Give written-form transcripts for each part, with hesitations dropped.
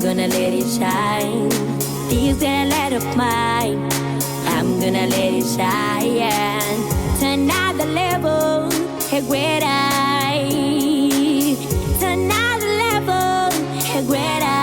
gonna let it shine. This gonna light up mine. I'm gonna let it shine. To another level, a great eye. To another level, a great eye.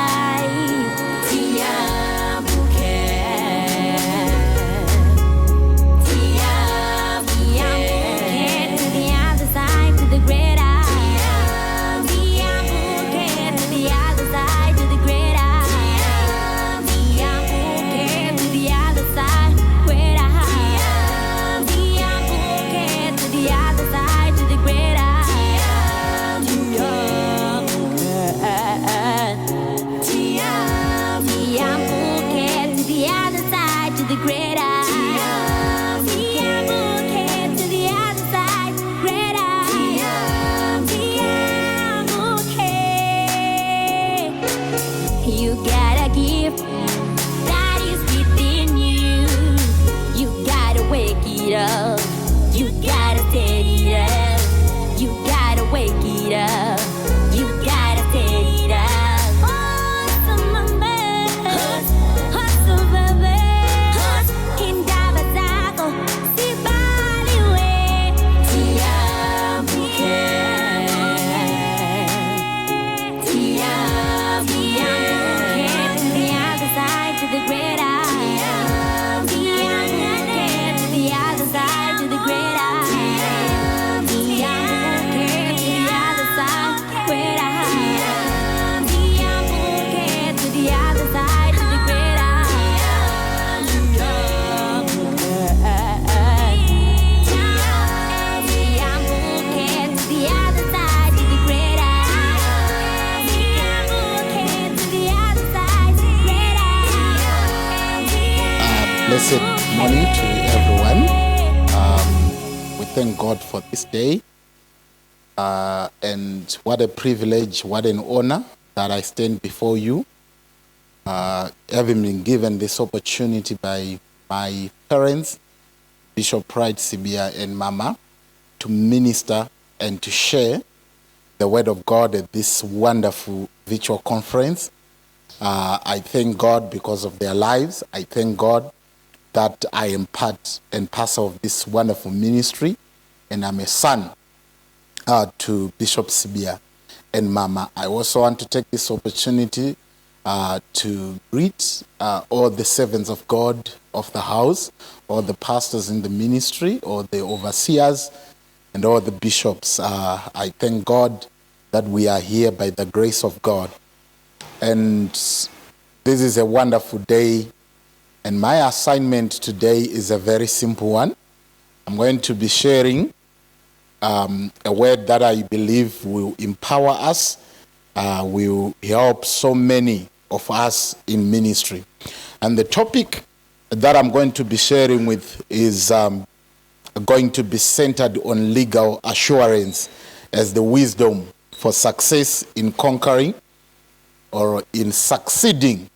Blessed morning to everyone. We thank God for this day. And what a privilege, what an honor that I stand before you, having been given this opportunity by my parents, Bishop Pride Sibia and Mama, to minister and to share the word of God at this wonderful virtual conference. I thank God because of their lives. I thank God that I am part and parcel of this wonderful ministry, and I'm a son to Bishop Sibia and Mama. I also want to take this opportunity to greet all the servants of God of the house, all the pastors in the ministry, all the overseers, and all the bishops. I thank God that we are here by the grace of God. And this is a wonderful day. And my assignment today is a very simple one. I'm going to be sharing a word that I believe will empower us, will help so many of us in ministry. And the topic that I'm going to be sharing with is going to be centered on legal assurance as the wisdom for success in conquering or in succeeding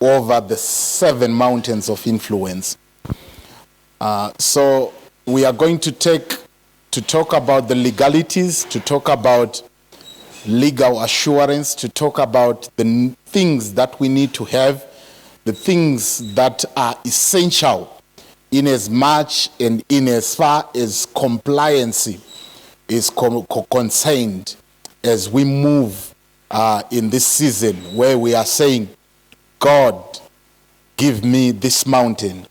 over the 7 mountains of influence. So we are going to talk about the legalities, to talk about legal assurance, to talk about the things that we need to have, the things that are essential in as much and in as far as compliance is concerned as we move in this season where we are saying, God, give me this mountain.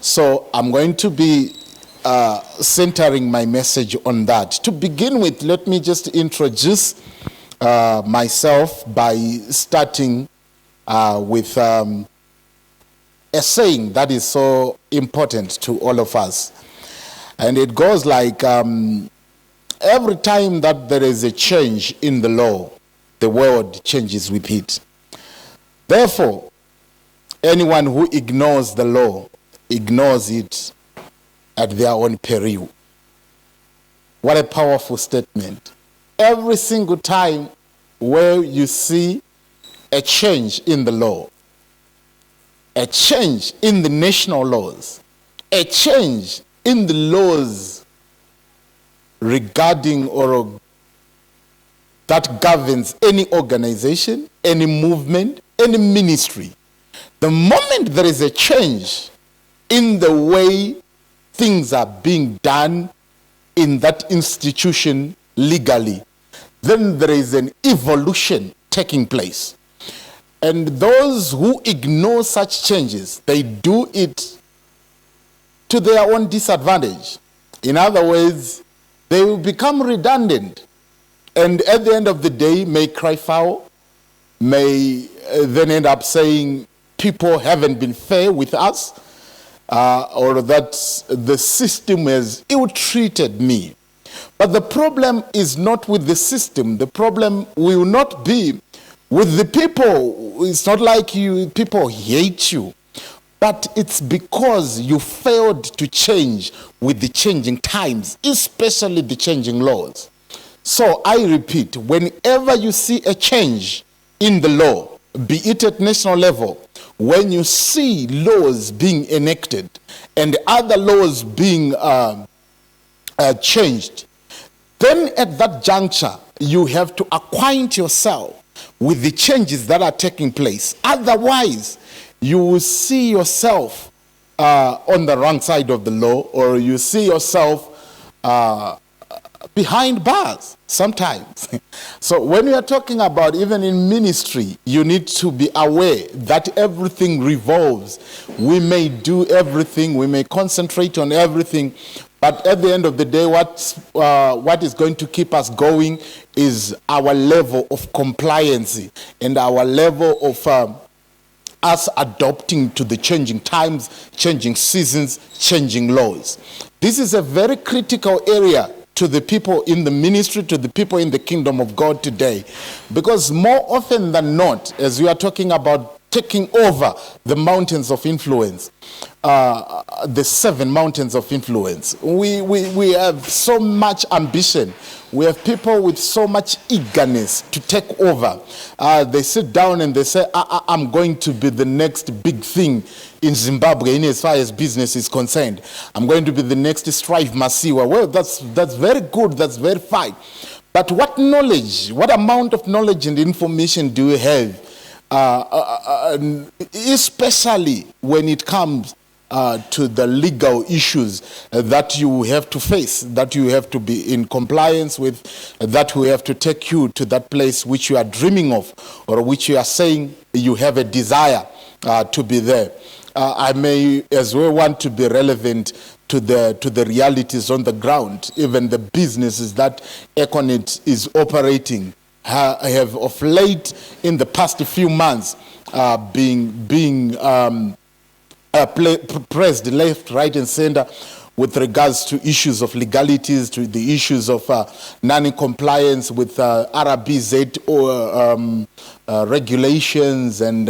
So I'm going to be centering my message on that. To begin with, let me just introduce myself by starting with a saying that is so important to all of us. And it goes like, every time that there is a change in the law, the world changes with it. Therefore, anyone who ignores the law ignores it at their own peril. What a powerful statement. Every single time where you see a change in the law, a change in the national laws, a change in the laws regarding or that governs any organization, any movement, any ministry. The moment there is a change in the way things are being done in that institution legally, then there is an evolution taking place. And those who ignore such changes, they do it to their own disadvantage. In other words, they will become redundant, and at the end of the day may cry foul, may then end up saying people haven't been fair with us, or that the system has ill-treated me. But the problem is not with the system. The problem will not be with the people. It's not like people hate you, but it's because you failed to change with the changing times, especially the changing laws. So I repeat, whenever you see a change in the law, be it at national level, when you see laws being enacted and other laws being changed, then at that juncture, you have to acquaint yourself with the changes that are taking place. Otherwise, you will see yourself on the wrong side of the law, or you see yourself behind bars sometimes. So when we are talking about even in ministry, you need to be aware that everything revolves. We may do everything, we may concentrate on everything, but at the end of the day, what is going to keep us going is our level of compliance and our level of us adopting to the changing times, changing seasons, changing laws. This is a very critical area to the people in the ministry, to the people in the kingdom of God today. Because more often than not, as we are talking about taking over the mountains of influence, the 7 mountains of influence, we have so much ambition. We have people with so much eagerness to take over. They sit down and they say, I'm going to be the next big thing in Zimbabwe in as far as business is concerned. I'm going to be the next Strive Masiwa. Well, that's very good. That's very fine. But what knowledge, what amount of knowledge and information do you have? Especially when it comes to the legal issues that you have to face, that you have to be in compliance with, that will have to take you to that place which you are dreaming of, or which you are saying you have a desire to be there. I may as well want to be relevant to the realities on the ground. Even the businesses that Econet is operating have of late, in the past few months, being pressed left, right, and center with regards to issues of legalities, to the issues of non-compliance with RBZ or regulations, and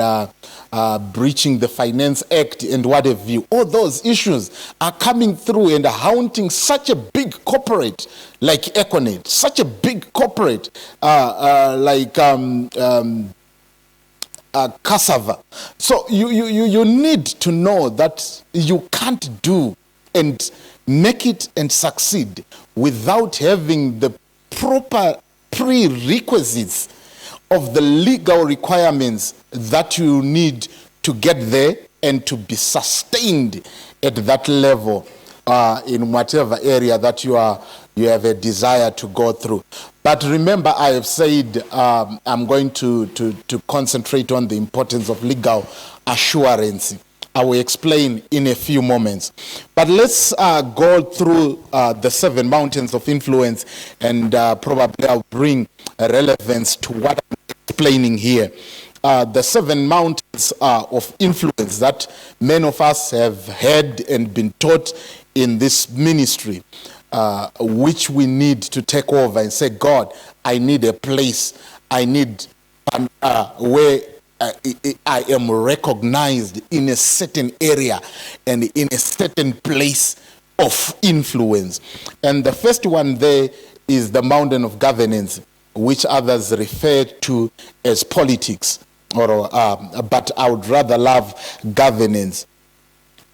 breaching the Finance Act and what have you. All those issues are coming through and haunting such a big corporate like Econet, such a big corporate like Cassava. So you need to know that you can't do and make it and succeed without having the proper prerequisites of the legal requirements that you need to get there and to be sustained at that level in whatever area that you have a desire to go through. But remember, I have said I'm going to concentrate on the importance of legal assurance. I will explain in a few moments. But let's go through the 7 mountains of influence, and probably I'll bring a relevance to what I'm explaining here. The 7 mountains of influence that many of us have heard and been taught in this ministry, which we need to take over and say, God, I need a place, I need where I am recognized in a certain area and in a certain place of influence. And the first one there is the mountain of governance, which others refer to as politics, or but I would rather love governance.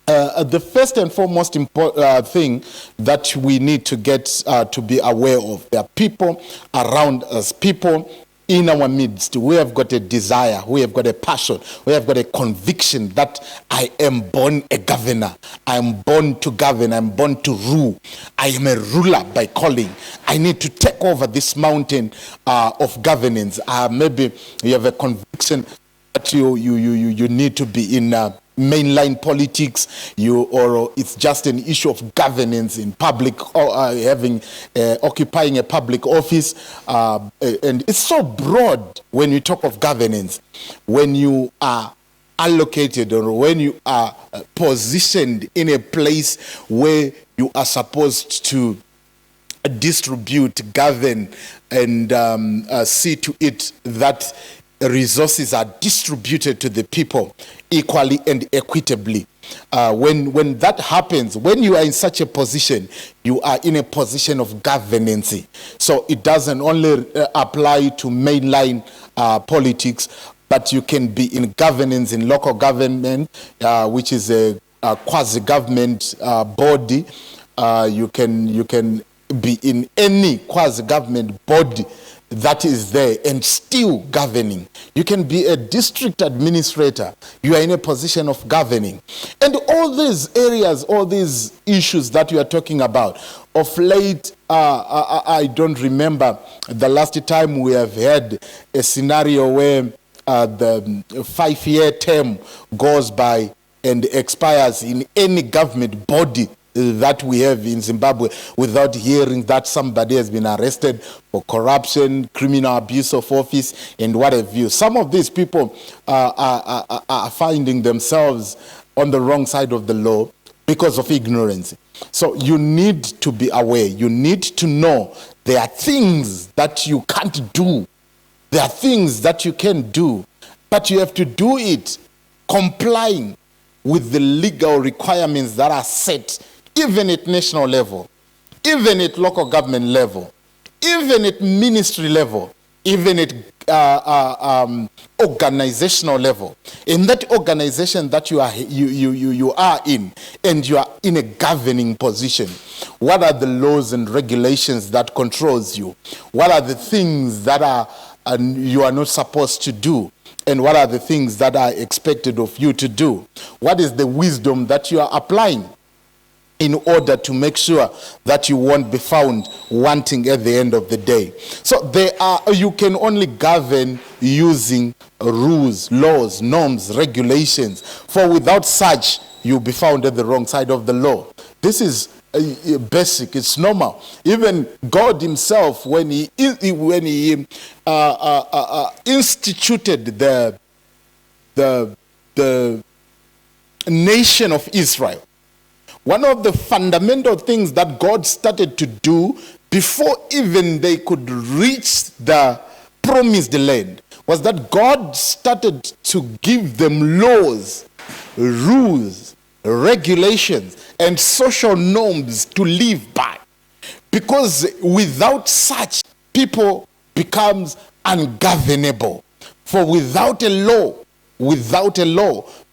the first and foremost thing that we need to get to be aware of, there are people around us, people in our midst. We have got a desire, we have got a passion, we have got a conviction that I am born a governor, I am born to govern, I am born to rule, I am a ruler by calling. I need to take over this mountain of governance. Maybe you have a conviction that you need to be in mainline politics, or it's just an issue of governance in public, or occupying a public office, and it's so broad when you talk of governance. When you are allocated, or when you are positioned in a place where you are supposed to distribute, govern, and see to it that resources are distributed to the people equally and equitably. When that happens, when you are in such a position, you are in a position of governance. So it doesn't only apply to mainline politics, but you can be in governance in local government, which is a quasi-government body. You can be in any quasi-government body that is there and still governing. You can be a district administrator. You are in a position of governing. And all these areas, all these issues that you are talking about, of late, I don't remember the last time we have had a scenario where the 5-year term goes by and expires in any government body that we have in Zimbabwe, without hearing that somebody has been arrested for corruption, criminal abuse of office, and what have you. Some of these people are finding themselves on the wrong side of the law because of ignorance. So you need to be aware. You need to know there are things that you can't do. There are things that you can do, but you have to do it complying with the legal requirements that are set, even at national level, even at local government level, even at ministry level, even at organizational level. In that organization that you are in, and you are in a governing position, what are the laws and regulations that controls you? What are the things that you are not supposed to do? And what are the things that are expected of you to do? What is the wisdom that you are applying in order to make sure that you won't be found wanting at the end of the day? So you can only govern using rules, laws, norms, regulations. For without such, you'll be found at the wrong side of the law. This is basic, it's normal. Even God himself, when he instituted the nation of Israel, one of the fundamental things that God started to do before even they could reach the promised land was that God started to give them laws, rules, regulations, and social norms to live by. Because without such, people becomes ungovernable. For without a law,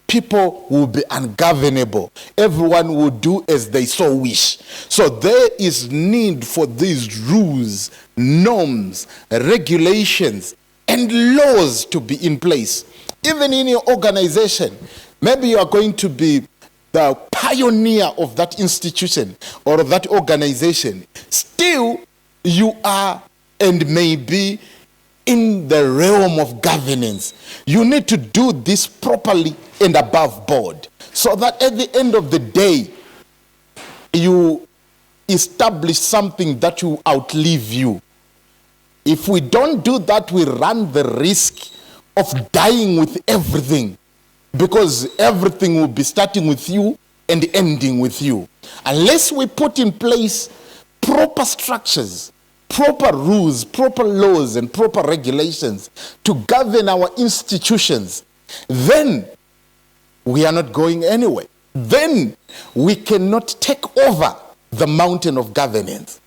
people will be ungovernable. Everyone will do as they so wish. So there is need for these rules, norms, regulations, and laws to be in place. Even in your organization, maybe you are going to be the pioneer of that institution or of that organization. Still, you are and may be in the realm of governance. You need to do this properly and above board, so that at the end of the day, you establish something that will outlive you. If we don't do that, we run the risk of dying with everything, because everything will be starting with you and ending with you. Unless we put in place proper structures, proper rules, proper laws, and proper regulations to govern our institutions, then we are not going anywhere. Then we cannot take over the mountain of governance.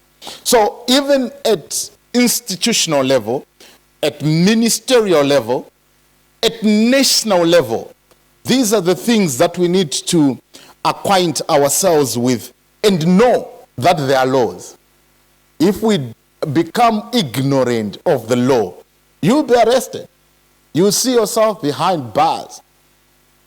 So even at institutional level, at ministerial level, at national level, these are the things that we need to acquaint ourselves with and know that there are laws. If we become ignorant of the law, you'll be arrested. You'll see yourself behind bars.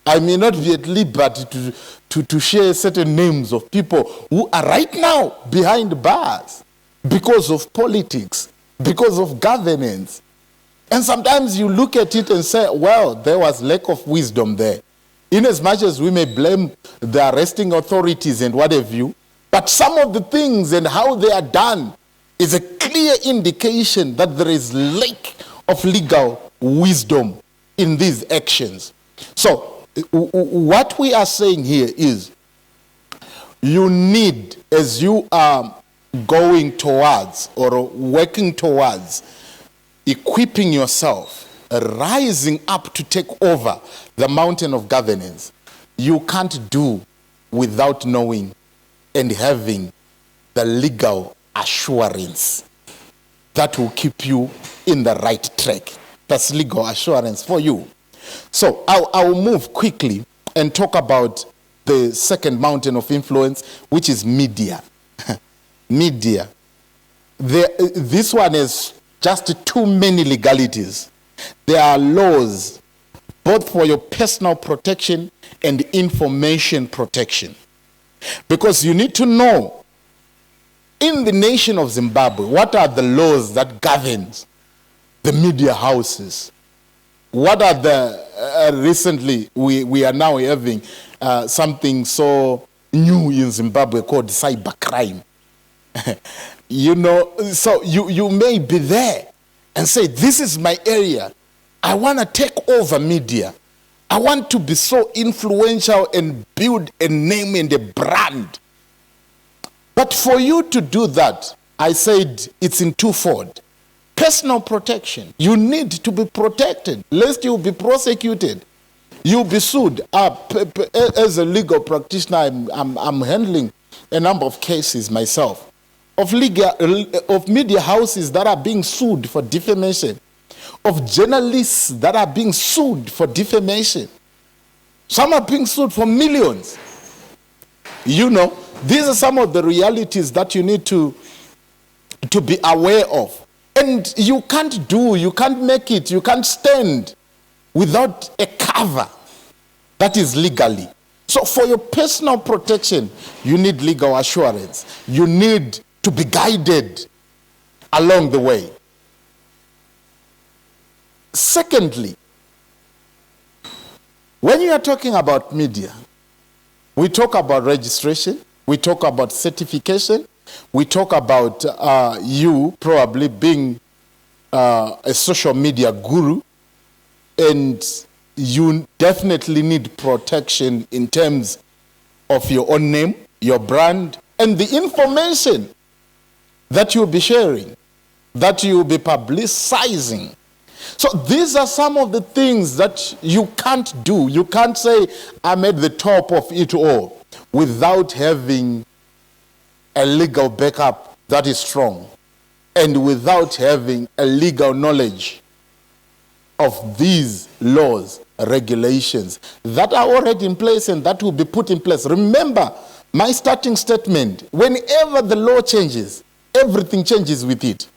I may not be at liberty to share certain names of people who are right now behind bars because of politics, because of governance. And sometimes you look at it and say, well, there was lack of wisdom there. In as much as we may blame the arresting authorities and what have you, but some of the things and how they are done is a clear indication that there is lack of legal wisdom in these actions. So what we are saying here is you need, as you are going towards or working towards equipping yourself, rising up to take over the mountain of governance, you can't do without knowing and having the legal assurance that will keep you in the right track. That's legal assurance for you. So I'll move quickly and talk about the second mountain of influence, which is media. Media. This one is just too many legalities. There are laws both for your personal protection and information protection. Because you need to know, in the nation of Zimbabwe, what are the laws that govern the media houses? What are the, recently we are now having something so new in Zimbabwe called cybercrime. You know, so you may be there and say, this is my area. I want to take over media. I want to be so influential and build a name and a brand. But for you to do that, I said it's in twofold. Personal protection. You need to be protected, lest you be prosecuted. You'll be sued. As a legal practitioner, I'm handling a number of cases myself of media houses that are being sued for defamation, of journalists that are being sued for defamation. Some are being sued for millions. You know, these are some of the realities that you need to be aware of. And you can't make it, you can't stand without a cover that is legally. So for your personal protection, you need legal assurance. You need to be guided along the way. Secondly, when you are talking about media, we talk about registration, we talk about certification, we talk about you probably being a social media guru, and you definitely need protection in terms of your own name, your brand, and the information that you'll be sharing, that you'll be publicizing. So these are some of the things that you can't do. You can't say, I'm at the top of it all without having a legal backup that is strong and without having a legal knowledge of these laws, regulations that are already in place and that will be put in place. Remember my starting statement, whenever the law changes, everything changes with it.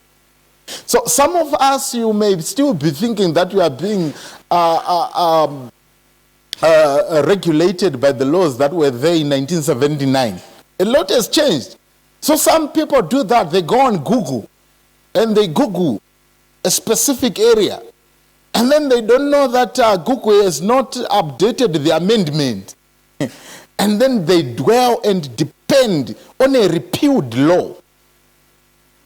So some of us, you may still be thinking that you are being regulated by the laws that were there in 1979. A lot has changed. So some people do that. They go on Google and they Google a specific area. And then they don't know that Google has not updated the amendment. And then they dwell and depend on a repealed law.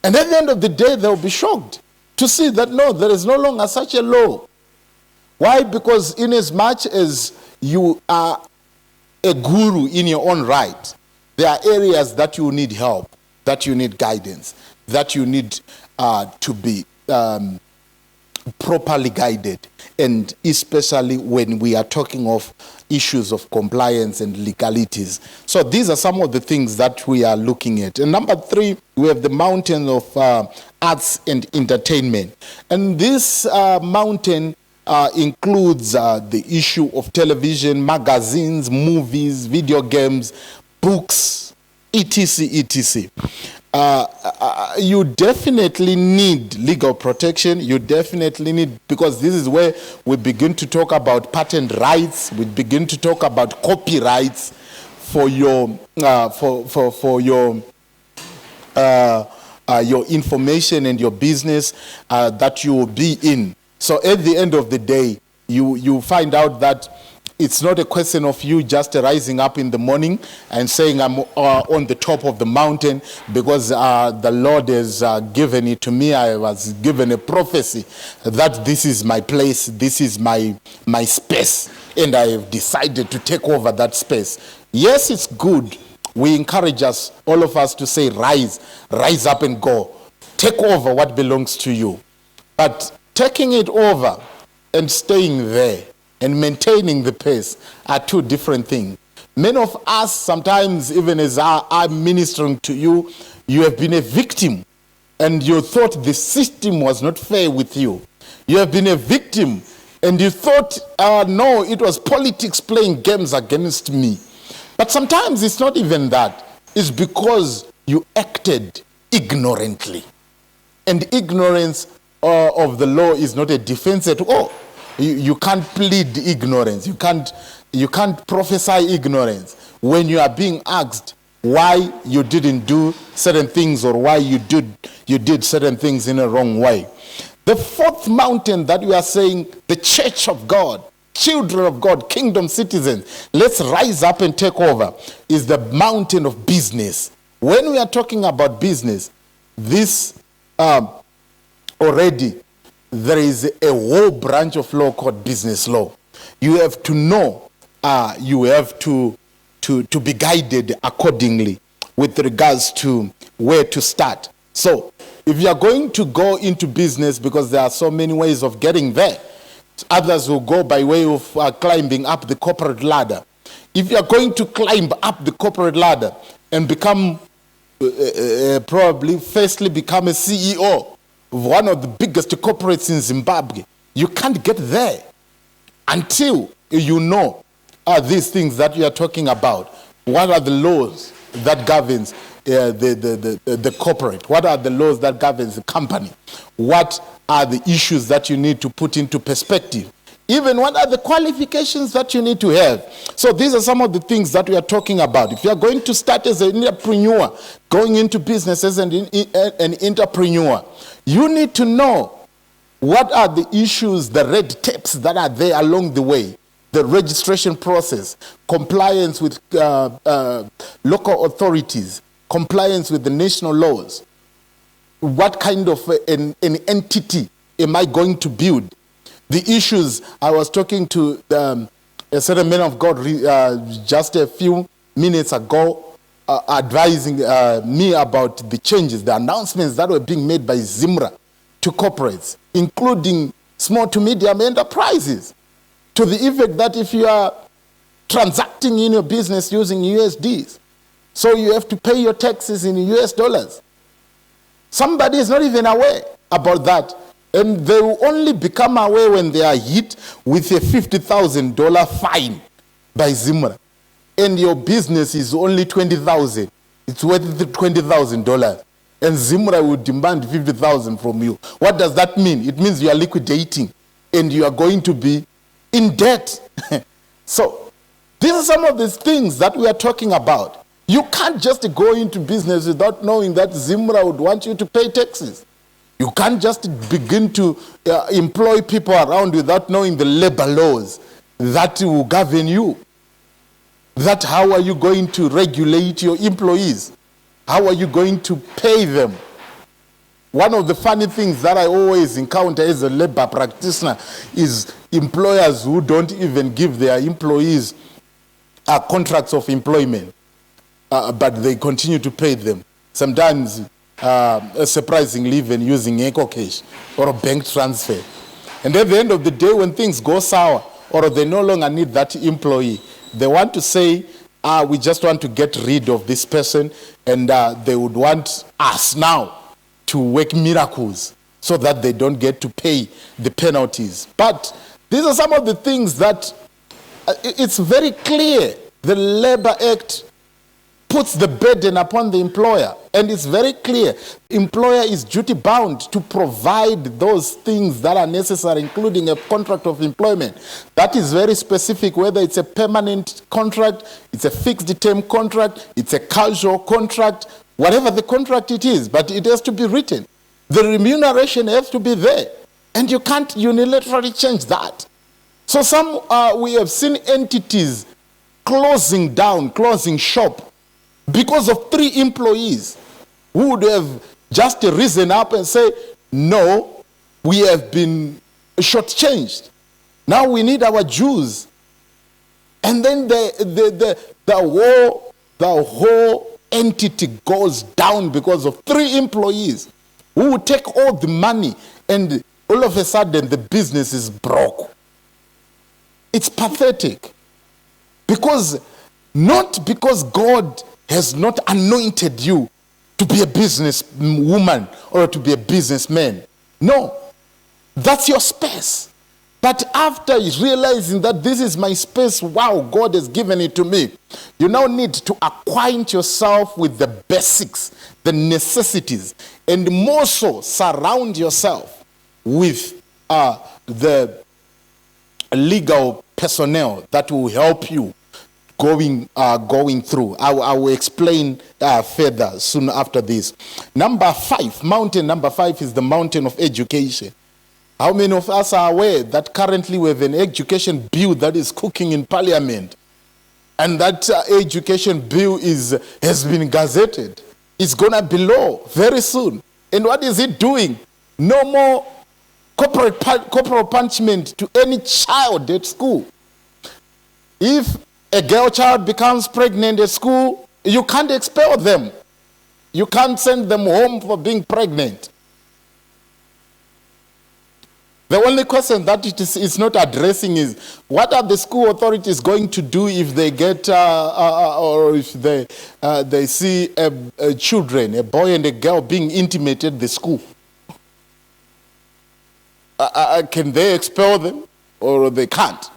And at the end of the day, they'll be shocked to see that, no, there is no longer such a law. Why? Because in as much as you are a guru in your own right, there are areas that you need help, that you need guidance, that you need to be properly guided, and especially when we are talking of issues of compliance and legalities. So these are some of the things that we are looking at. And number 3, we have the mountain of arts and entertainment. And this mountain includes the issue of television, magazines, movies, video games, books, etc., etc. You definitely need legal protection. You definitely need, because this is where we begin to talk about patent rights. We begin to talk about copyrights for your your information and your business that you will be in. So at the end of the day, you find out that it's not a question of you just rising up in the morning and saying, I'm on the top of the mountain because the Lord has given it to me. I was given a prophecy that this is my place, this is my space, and I have decided to take over that space. Yes, it's good. We encourage us, all of us, to say, rise up and go. Take over what belongs to you. But taking it over and staying there and maintaining the pace are two different things. Many of us, sometimes, even as I'm ministering to you, you have been a victim and you thought the system was not fair with you. You have been a victim and you thought, no, it was politics playing games against me. But sometimes it's not even that. It's because you acted ignorantly. And ignorance of the law is not a defense at all. You can't plead ignorance. You can't prophesy ignorance when you are being asked why you didn't do certain things or why you did certain things in a wrong way. The fourth mountain that we are saying, the church of God, children of God, kingdom citizens, let's rise up and take over, is the mountain of business. When we are talking about business, this already there is a whole branch of law called business law. You have to know, you have to be guided accordingly with regards to where to start. So if you are going to go into business, because there are so many ways of getting there, others will go by way of climbing up the corporate ladder. If you are going to climb up the corporate ladder and become, probably firstly become a CEO of one of the biggest corporates in Zimbabwe, you can't get there until you know these things that you are talking about. What are the laws that governs the corporate? What are the laws that governs the company? What are the issues that you need to put into perspective? Even what are the qualifications that you need to have? So these are some of the things that we are talking about. If you are going to start as an entrepreneur, going into business as an entrepreneur, you need to know what are the issues, the red tapes that are there along the way, the registration process, compliance with local authorities, compliance with the national laws. What kind of an entity am I going to build? The issues, I was talking to a certain man of God just a few minutes ago, advising me about the changes, the announcements that were being made by Zimra to corporates, including small to medium enterprises, to the effect that if you are transacting in your business using USDs, so you have to pay your taxes in US dollars. Somebody is not even aware about that. And they will only become aware when they are hit with a $50,000 fine by Zimra. And your business is only $20,000. It's worth $20,000. And Zimra will demand $50,000 from you. What does that mean? It means you are liquidating and you are going to be in debt. So these are some of the things that we are talking about. You can't just go into business without knowing that Zimra would want you to pay taxes. You can't just begin to employ people around without knowing the labor laws that will govern you. That how are you going to regulate your employees? How are you going to pay them? One of the funny things that I always encounter as a labor practitioner is employers who don't even give their employees contracts of employment, but they continue to pay them. Sometimes surprisingly even using Eco Cash or a bank transfer. And at the end of the day, when things go sour or they no longer need that employee, they want to say, we just want to get rid of this person, and they would want us now to work miracles so that they don't get to pay the penalties. But These are some of the things that it's very clear. The Labor Act puts the burden upon the employer, and it's very clear. Employer is duty bound to provide those things that are necessary, including a contract of employment. That is very specific, whether it's a permanent contract, it's a fixed term contract, it's a casual contract, whatever the contract it is, but it has to be written. The remuneration has to be there, and you can't unilaterally change that. So we have seen entities closing down, closing shop, because of 3 employees who would have just risen up and say, no, we have been shortchanged. Now we need our dues. And then the whole entity goes down because of 3 employees who would take all the money, and all of a sudden the business is broke. It's pathetic. Not because God has not anointed you to be a businesswoman or to be a businessman. No, that's your space. But after realizing that this is my space, wow, God has given it to me, you now need to acquaint yourself with the basics, the necessities, and more so surround yourself with the legal personnel that will help you going through. I will explain further soon after this. Mountain number 5 is the mountain of education. How many of us are aware that currently we have an education bill that is cooking in Parliament, and that education bill has been gazetted? It's gonna be law very soon. And what is it doing? No more corporal punishment to any child at school. If a girl child becomes pregnant at school, you can't expel them. You can't send them home for being pregnant. The only question that it's not addressing is, what are the school authorities going to do if they get, or if they see children, a boy and a girl, being intimated at the school? Can they expel them, or they can't?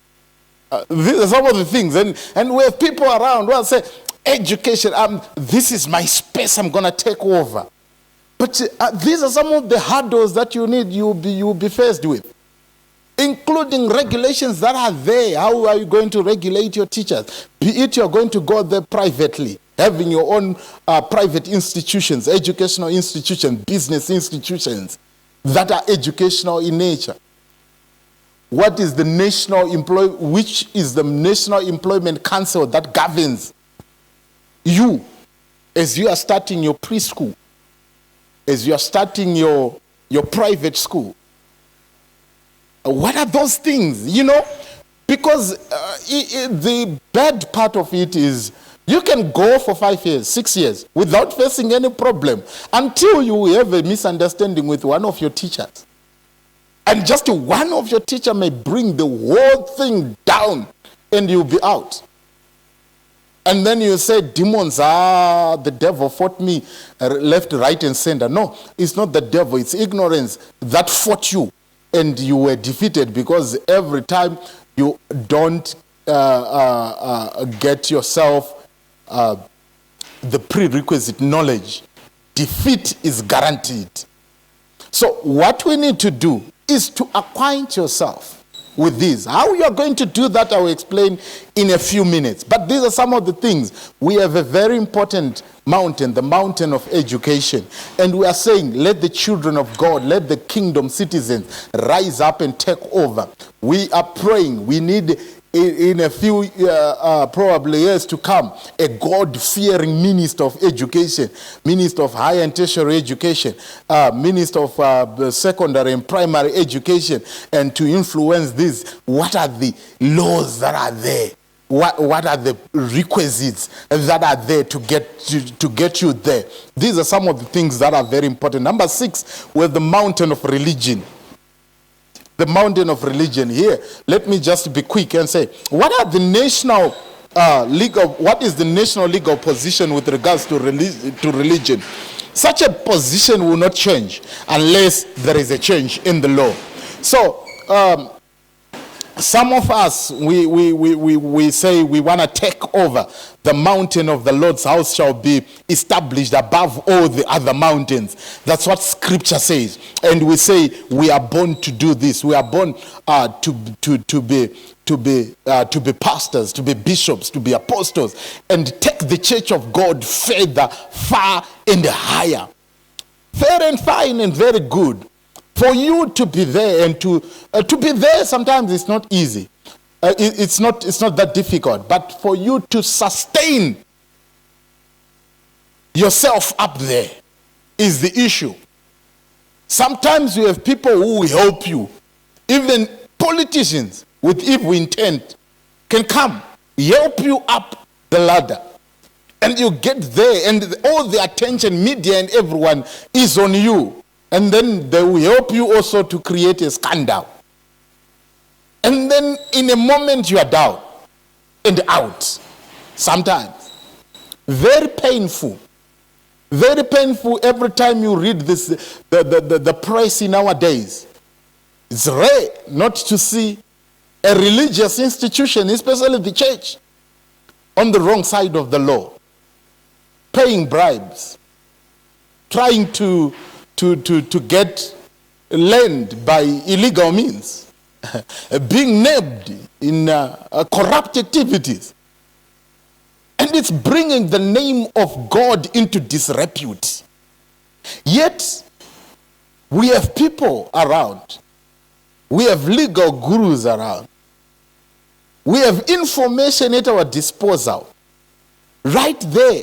These are some of the things, and we have people around who say, education, this is my space, I'm going to take over. But these are some of the hurdles that you'll be faced with, including regulations that are there. How are you going to regulate your teachers? Be it you're going to go there privately, having your own private institutions, educational institutions, business institutions that are educational in nature. Which is the National Employment Council that governs you as you are starting your preschool, as you are starting your private school? What are those things? Because the bad part of it is you can go for 5 years, 6 years without facing any problem until you have a misunderstanding with one of your teachers. And just one of your teacher may bring the whole thing down, and you'll be out. And then you say, demons, the devil fought me left, right, and center. No, it's not the devil. It's ignorance that fought you, and you were defeated because every time you don't get yourself the prerequisite knowledge, defeat is guaranteed. So what we need to do is to acquaint yourself with this. How you are going to do that, I will explain in a few minutes. But these are some of the things. We have a very important mountain, the mountain of education. And we are saying, let the children of God, let the kingdom citizens rise up and take over. We are praying. We need, in a few probably years to come, a God-fearing minister of education, minister of higher and tertiary education, minister of secondary and primary education, and to influence this. What are the laws that are there? What are the requisites that are there to get you there? These are some of the things that are very important. Number 6, we have the mountain of religion. The mountain of religion here. Let me just be quick and say, what is the national legal position with regards to religion? Such a position will not change unless there is a change in the law. So Some of us, we say we want to take over. The mountain of the Lord's house shall be established above all the other mountains. That's what scripture says. And we say we are born to do this. We are born to be pastors, to be bishops, to be apostles, and take the church of God further, far and higher. Fair and fine and very good. For you to be there and to be there, sometimes it's not easy. It's not that difficult. But for you to sustain yourself up there is the issue. Sometimes you have people who will help you. Even politicians with evil intent can come, help you up the ladder. And you get there and all the attention, media and everyone is on you. And then they will help you also to create a scandal. And then in a moment you are down and out. Sometimes. Very painful. Very painful every time you read this, the press nowadays. It's rare not to see a religious institution, especially the church, on the wrong side of the law. Paying bribes. Trying to get land by illegal means, being nabbed in corrupt activities. And it's bringing the name of God into disrepute. Yet, we have people around. We have legal gurus around. We have information at our disposal, right there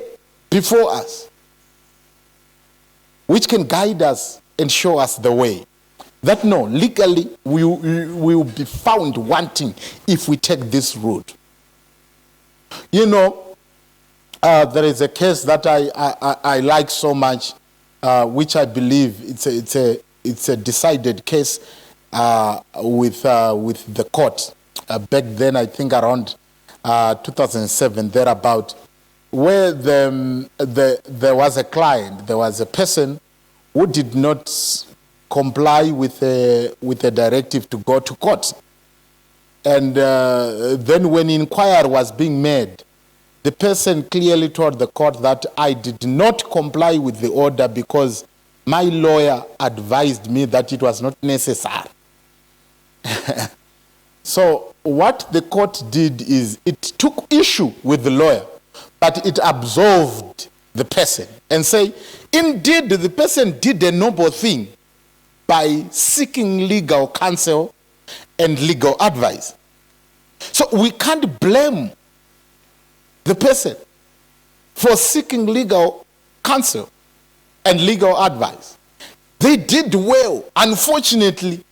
before us, which can guide us and show us the way. That no, legally we will be found wanting if we take this route. You know, there is a case that I like so much, which I believe it's a decided case with the court. Back then, I think around 2007, thereabout, where there was a client, there was a person who did not comply with a directive to go to court. And then when inquiry was being made, the person clearly told the court that I did not comply with the order because my lawyer advised me that it was not necessary. So what the court did is it took issue with the lawyer, but it absolved the person and say, indeed, the person did a noble thing by seeking legal counsel and legal advice. So we can't blame the person for seeking legal counsel and legal advice. They did well. Unfortunately,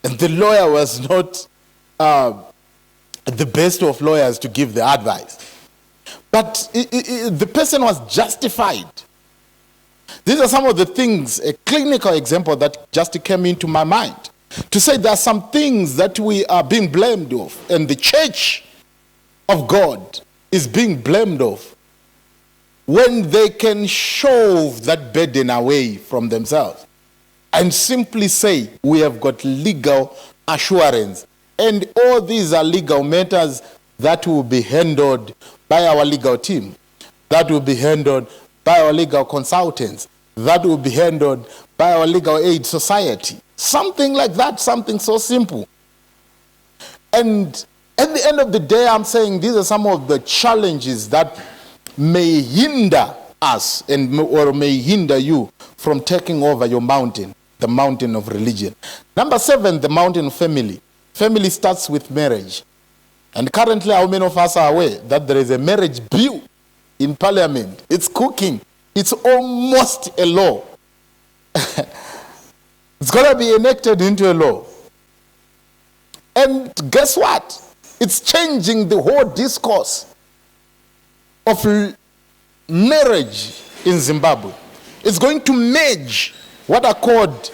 the lawyer was not the best of lawyers to give the advice. But the person was justified. These are some of the things, a clinical example that just came into my mind. To say there are some things that we are being blamed of, and the church of God is being blamed of, when they can shove that burden away from themselves and simply say, we have got legal assurance. And all these are legal matters that will be handled by our legal team, that will be handled by our legal consultants, that will be handled by our legal aid society. Something like that, something so simple. And at the end of the day, I'm saying these are some of the challenges that may hinder us or may hinder you from taking over your mountain, the mountain of religion. Number 7, the mountain of family. Family starts with marriage. And currently, how many of us are aware that there is a marriage bill in Parliament? It's cooking. It's almost a law. It's going to be enacted into a law. And guess what? It's changing the whole discourse of marriage in Zimbabwe. It's going to merge what are called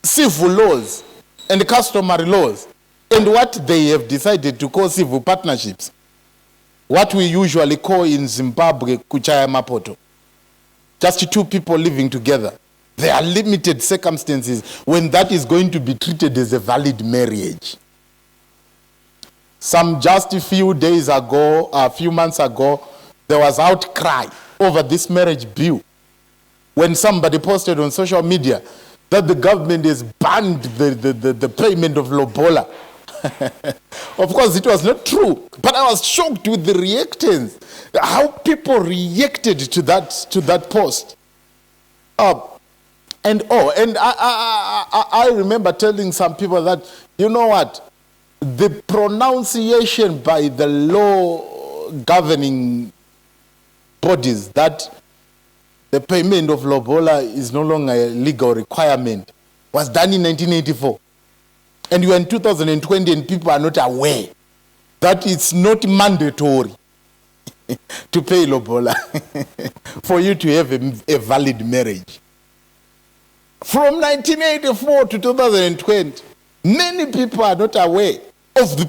civil laws and customary laws and what they have decided to call civil partnerships. What we usually call in Zimbabwe, kuchaya mapoto. Just two people living together. There are limited circumstances when that is going to be treated as a valid marriage. Just a few days ago, a few months ago, there was outcry over this marriage bill when somebody posted on social media that the government has banned the payment of lobola. Of course, it was not true, but I was shocked with the reactions, how people reacted to that post. And I remember telling some people that, you know what, the pronunciation by the law governing bodies that the payment of lobola is no longer a legal requirement was done in 1984. And we're in 2020 and people are not aware that it's not mandatory to pay lobola for you to have a valid marriage. From 1984 to 2020, many people are not aware of the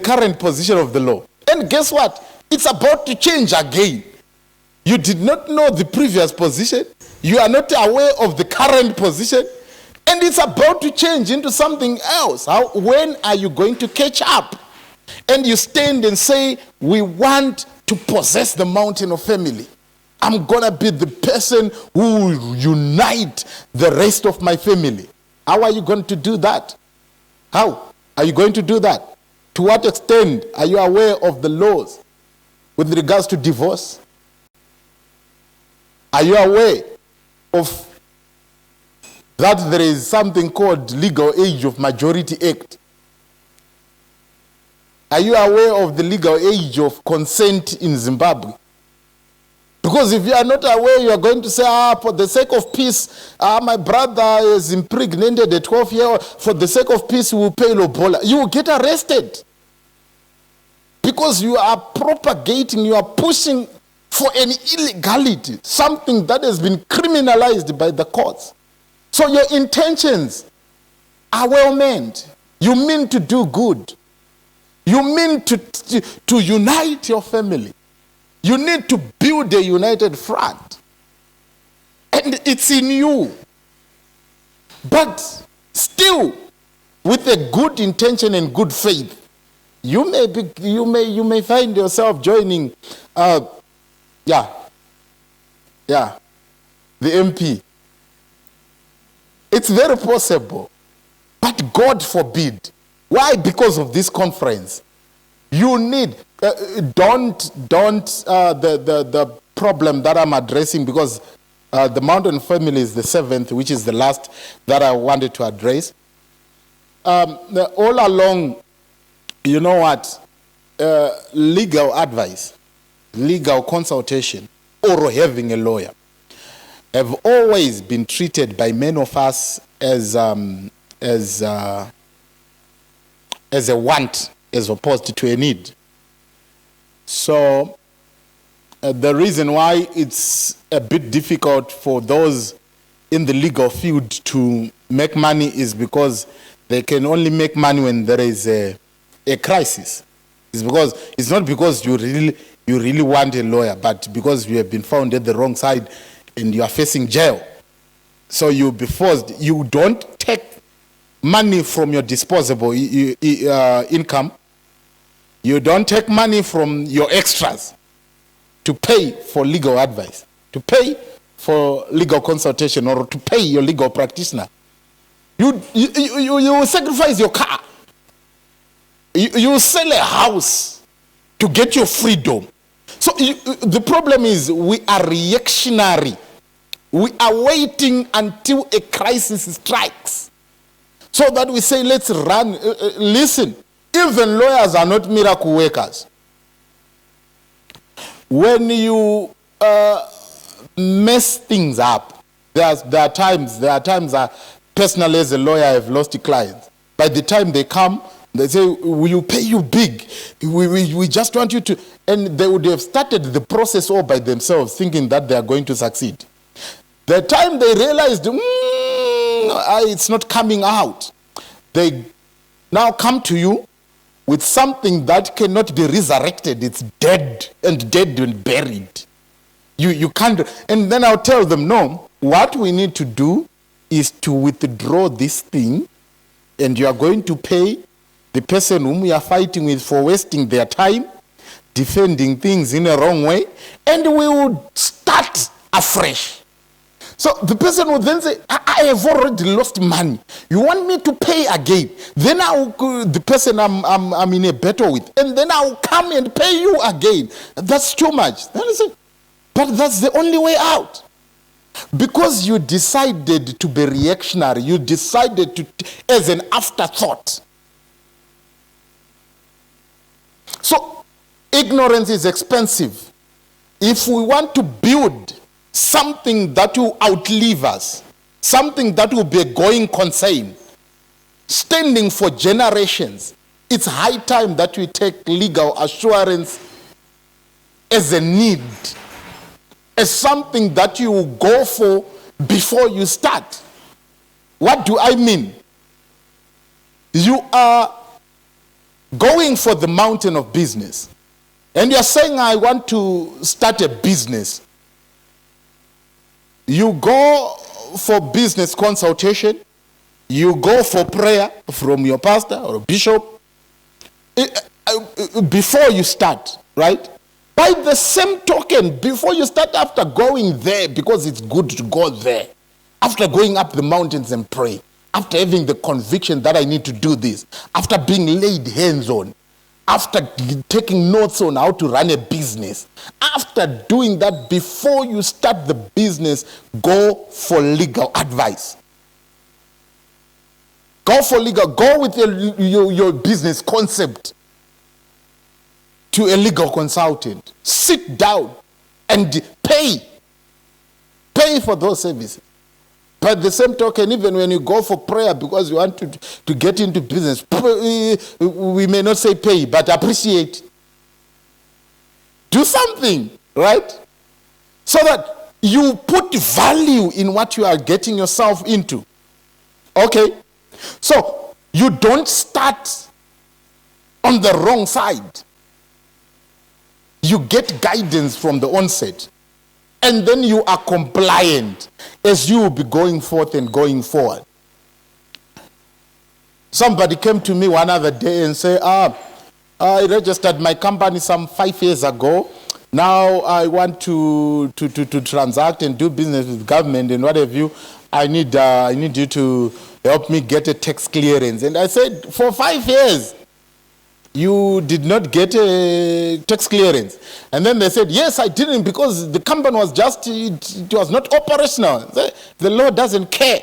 current position of the law. And guess what? It's about to change again. You did not know the previous position. You are not aware of the current position. And it's about to change into something else. When are you going to catch up? And you stand and say, we want to possess the mountain of family. I'm going to be the person who will unite the rest of my family. How are you going to do that? How are you going to do that? To what extent are you aware of the laws with regards to divorce? Are you aware of that there is something called Legal Age of Majority Act? Are you aware of the legal age of consent in Zimbabwe? Because if you are not aware, you are going to say, for the sake of peace, my brother is impregnated a 12-year-old. For the sake of peace, we will pay lobola. You will get arrested. Because you are propagating, you are pushing for an illegality, something that has been criminalized by the courts. So your intentions are well meant. You mean to do good. You mean to unite your family. You need to build a united front. And it's in you. But still, with a good intention and good faith, you may find yourself joining the MP. It's very possible. But God forbid. Why? Because of this conference. You need the problem that I'm addressing, because the mountain family is the 7th, which is the last that I wanted to address. All along, you know what, legal advice, legal consultation, or having a lawyer have always been treated by many of us as a want as opposed to a need. So the reason why it's a bit difficult for those in the legal field to make money is because they can only make money when there is a crisis. It's not because you really want a lawyer, but because you have been found at the wrong side and you are facing jail. So you'll be forced. You don't take money from your disposable income. You don't take money from your extras to pay for legal advice, to pay for legal consultation, or to pay your legal practitioner. You sacrifice your car. You sell a house to get your freedom. So the problem is we are reactionary. We are waiting until a crisis strikes so that we say, let's run. Listen, even lawyers are not miracle workers. When you mess things up, there are times personally as a lawyer, I've lost clients. By the time they come, they say, we will pay you big. We just want you to. And they would have started the process all by themselves, thinking that they are going to succeed. The time they realized, it's not coming out, they now come to you with something that cannot be resurrected. It's dead and buried. You can't. And then I'll tell them, no, what we need to do is to withdraw this thing, and you are going to pay the person whom we are fighting with for wasting their time, defending things in a wrong way, and we would start afresh. So the person would then say, I have already lost money. You want me to pay again? Then the person I'm in a battle with, and then I'll come and pay you again. That's too much. Then I say, but that's the only way out. Because you decided to be reactionary, you decided to, as an afterthought. So ignorance is expensive. If we want to build something that will outlive us, something that will be a going concern, standing for generations, it's high time that we take legal assurance as a need, as something that you will go for before you start. What do I mean? You are going for the mountain of business, and you're saying, I want to start a business. You go for business consultation, you go for prayer from your pastor or bishop before you start, right? By the same token, before you start, after going there, because it's good to go there, after going up the mountains and pray, after having the conviction that I need to do this, after being laid hands on, after taking notes on how to run a business, after doing that, before you start the business, go for legal advice. Go for legal, go with your business concept to a legal consultant. Sit down and pay for those services. But the same token, even when you go for prayer because you want to get into business, we may not say pay, but appreciate. Do something, right? So that you put value in what you are getting yourself into. Okay? So you don't start on the wrong side. You get guidance from the onset. And then you are compliant as you will be going forth and going forward. Somebody came to me one other day and said, I registered my company some 5 years ago. Now I want to transact and do business with government and what have you. I need you to help me get a tax clearance. And I said, for 5 years, you did not get a tax clearance. And then they said, yes, I didn't, because the company was just, it was not operational. The law doesn't care.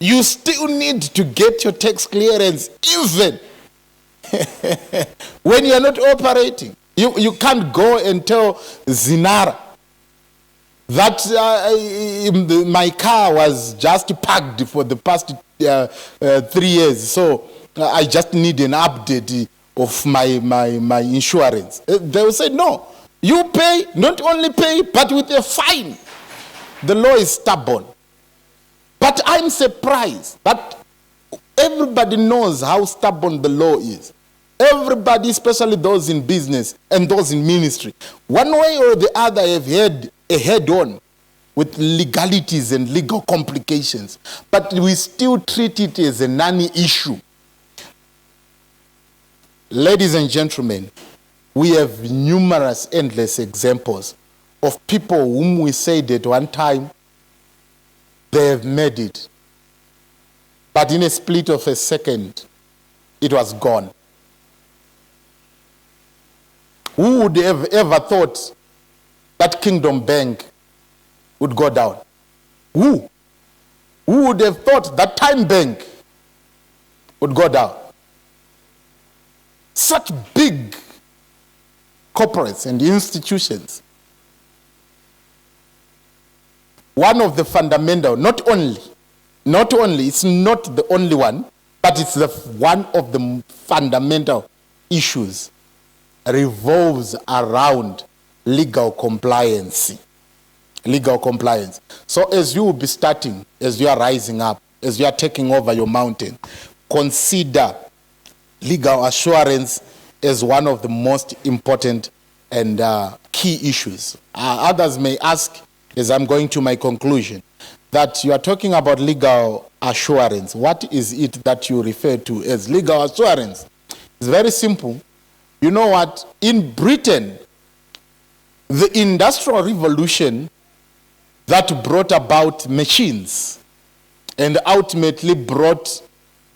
You still need to get your tax clearance even when you're not operating. You can't go and tell Zinara that my car was just parked for the past 3 years. So I just need an update of my insurance. They will say, no, you pay, not only pay, but with a fine. The law is stubborn. But I'm surprised that everybody knows how stubborn the law is. Everybody, especially those in business and those in ministry, one way or the other have had a head-on with legalities and legal complications. But we still treat it as a non-issue. Ladies and gentlemen, we have numerous, endless examples of people whom we said at one time they have made it. But in a split of a second, it was gone. Who would have ever thought that Kingdom Bank would go down? Who? Who would have thought that Time Bank would go down? Such big corporates and institutions. One of the fundamental, not only, it's not the only one, but it's one of the fundamental issues revolves around legal compliance. Legal compliance. So as you will be starting, as you are rising up, as you are taking over your mountain, consider legal assurance as one of the most important and key issues. Others may ask, as I'm going to my conclusion, that you are talking about legal assurance. What is it that you refer to as legal assurance? It's very simple. You know what? In Britain, the Industrial Revolution that brought about machines and ultimately brought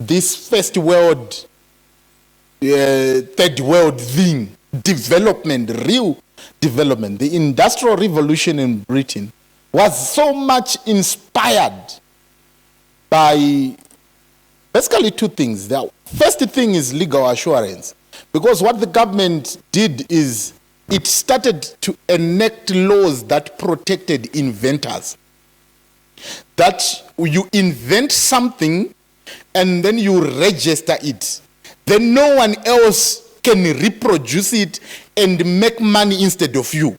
this first world, third world thing, development, real development. The Industrial Revolution in Britain was so much inspired by basically two things. The first thing is legal assurance, because what the government did is it started to enact laws that protected inventors. That you invent something and then you register it. Then no one else can reproduce it and make money instead of you.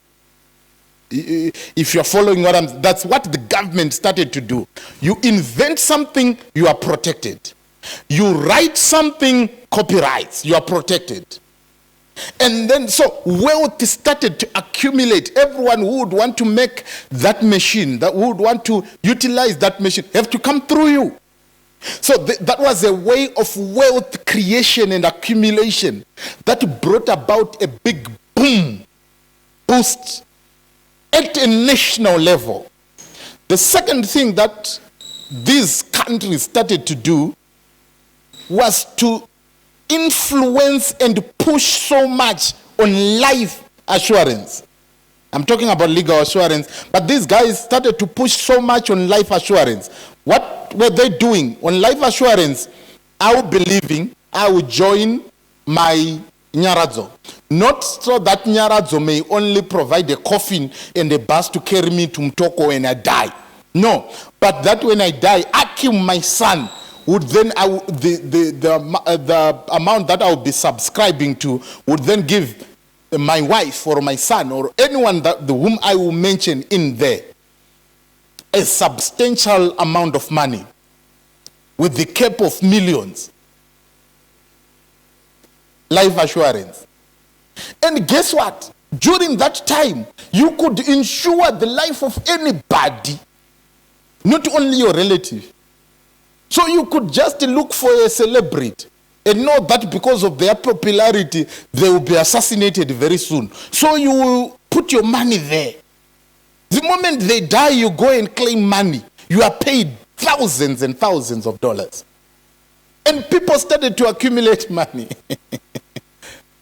If you're following that's what the government started to do. You invent something, you are protected. You write something, copyrights, you are protected. And then so wealth started to accumulate. Everyone who would want to make that machine, that would want to utilize that machine, have to come through you. So that was a way of wealth creation and accumulation that brought about a big boom, boost at a national level. The second thing that these countries started to do was to influence and push so much on life assurance. I'm talking about legal assurance, but these guys started to push so much on life assurance. What were they doing? On life assurance, I will be leaving, I will join my Nyaradzo. Not so that Nyaradzo may only provide a coffin and a bus to carry me to Mtoko when I die. No, but that when I die, Akim, my son, would then the amount that I would be subscribing to would then give my wife or my son or anyone whom I will mention in there a substantial amount of money with the cap of millions. Life assurance. And guess what? During that time, you could insure the life of anybody, not only your relative. So you could just look for a celebrity and know that because of their popularity, they will be assassinated very soon. So you will put your money there. The moment they die, you go and claim money. You are paid thousands and thousands of dollars. And people started to accumulate money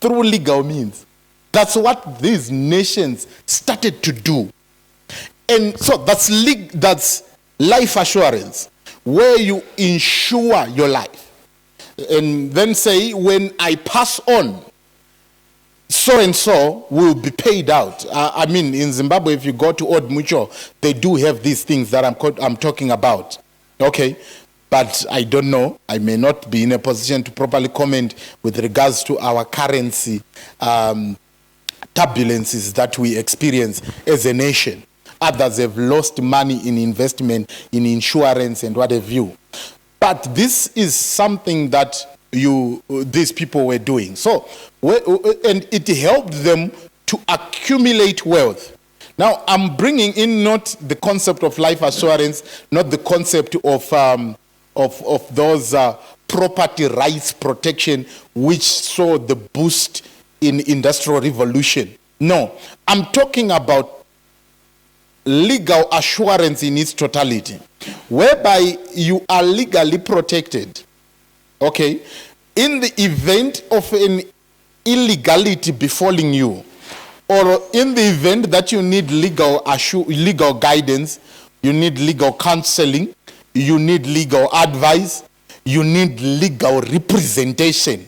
through legal means. That's what these nations started to do. And so that's life assurance, where you insure your life. And then say, when I pass on, so and so will be paid out. I mean, in Zimbabwe, if you go to Old Mutual, they do have these things that I'm talking about. Okay? But I don't know. I may not be in a position to properly comment with regards to our currency turbulences that we experience as a nation. Others have lost money in investment, in insurance, and what have you. But this is something that these people were doing. So, and it helped them to accumulate wealth. Now, I'm bringing in not the concept of life assurance, not the concept of those property rights protection, which saw the boost in Industrial Revolution. No, I'm talking about legal assurance in its totality, whereby you are legally protected, okay, in the event of an illegality befalling you, or in the event that you need legal guidance, you need legal counseling, you need legal advice, you need legal representation.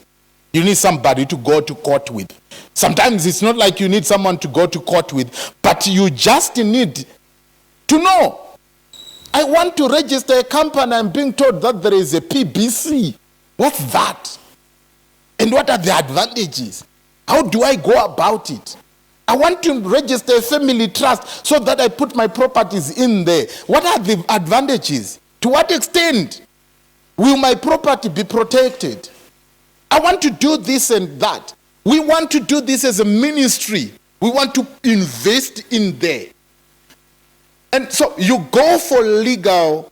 You need somebody to go to court with. Sometimes it's not like you need someone to go to court with, but you just need to know. I want to register a company. I'm being told that there is a PBC. What's that? And what are the advantages? How do I go about it? I want to register a family trust so that I put my properties in there. What are the advantages? To what extent will my property be protected? I want to do this and that. We want to do this as a ministry. We want to invest in there. And so you go for legal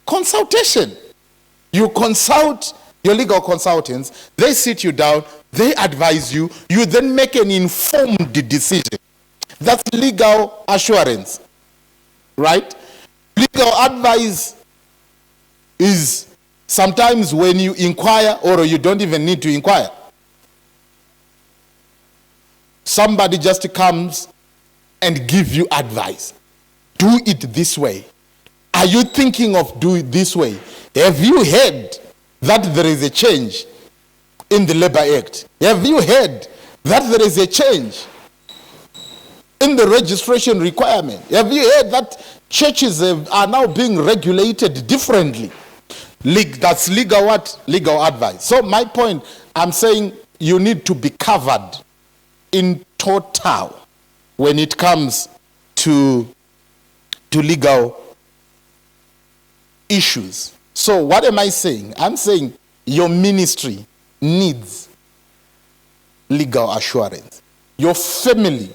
consultation. You consult your legal consultants, they sit you down, they advise you, you then make an informed decision. That's legal assurance, right? Legal advice is sometimes when you inquire or you don't even need to inquire. Somebody just comes and give you advice. Do it this way. Are you thinking of doing it this way? Have you heard that there is a change in the Labor Act? Have you heard that there is a change in the registration requirement? Have you heard that churches are now being regulated differently? That's legal what? Legal advice. So my point, I'm saying you need to be covered in total when it comes to legal issues. So what am I saying? I'm saying your ministry needs legal assurance. Your family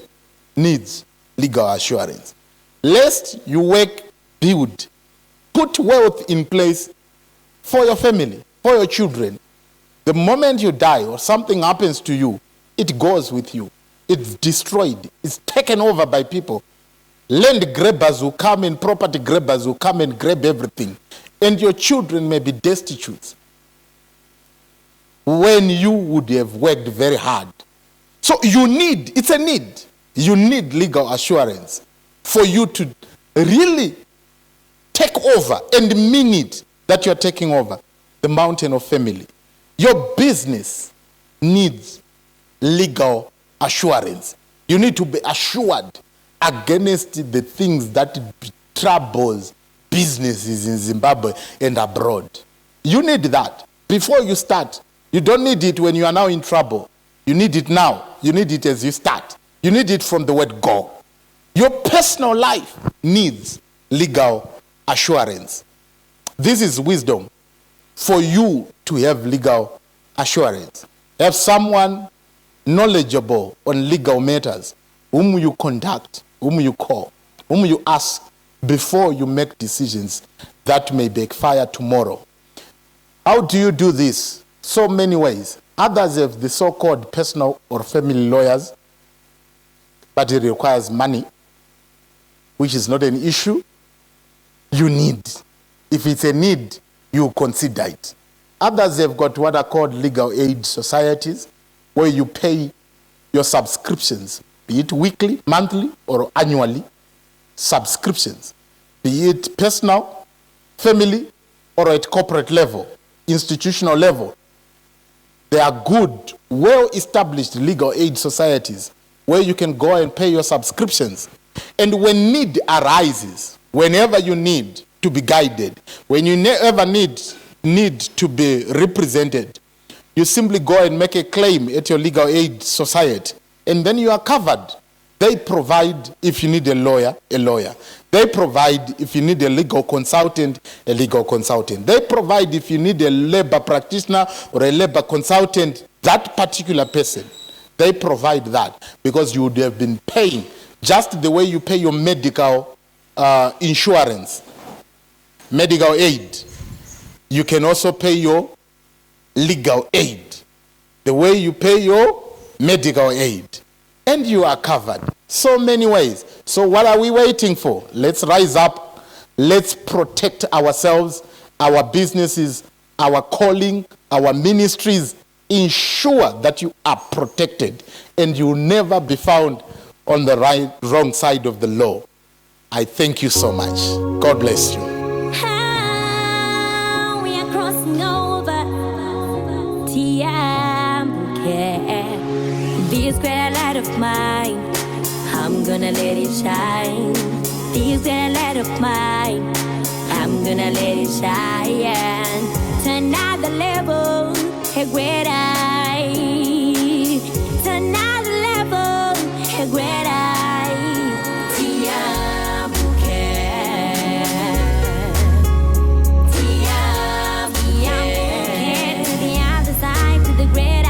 needs legal assurance. Lest you work, build, put wealth in place for your family, for your children. The moment you die or something happens to you, it goes with you. It's destroyed. It's taken over by people. Land grabbers will come and property grabbers will come and grab everything. And your children may be destitute when you would have worked very hard. So it's a need. You need legal assurance for you to really take over and mean it that you're taking over the mountain of family. Your business needs legal assurance. You need to be assured against the things that troubles businesses in Zimbabwe and abroad. You need that before you start. You don't need it when you are now in trouble. You need it now. You need it as you start. You need it from the word go. Your personal life needs legal assurance. This is wisdom for you to have legal assurance. Have someone knowledgeable on legal matters, whom you contact, whom you call, whom you ask before you make decisions that may backfire tomorrow. How do you do this? So many ways. Others have the so-called personal or family lawyers, but it requires money, which is not an issue. You need. If it's a need, you consider it. Others have got what are called legal aid societies, where you pay your subscriptions, be it weekly, monthly, or annually, subscriptions, be it personal, family, or at corporate level, institutional level. There are good, well-established legal aid societies where you can go and pay your subscriptions. And when need arises, whenever you need to be guided, when you ever need to be represented, you simply go and make a claim at your legal aid society, and then you are covered. They provide, if you need a lawyer, a lawyer. They provide, if you need a legal consultant, a legal consultant. They provide, if you need a labor practitioner or a labor consultant, that particular person. They provide that because you would have been paying just the way you pay your medical insurance, medical aid. You can also pay your legal aid the way you pay your medical aid. And you are covered. So many ways. So what are we waiting for? Let's rise up. Let's protect ourselves, our businesses, our calling, our ministries. Ensure that you are protected and you will never be found on the wrong side of the law. I thank you so much. God bless you. We are crossing over. This great light of mine, I'm gonna let it shine. This great light of mine, I'm gonna let it shine. To another level, a great eye. To another level, a great eye. To the other side, to the great eye.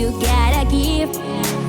you gotta give.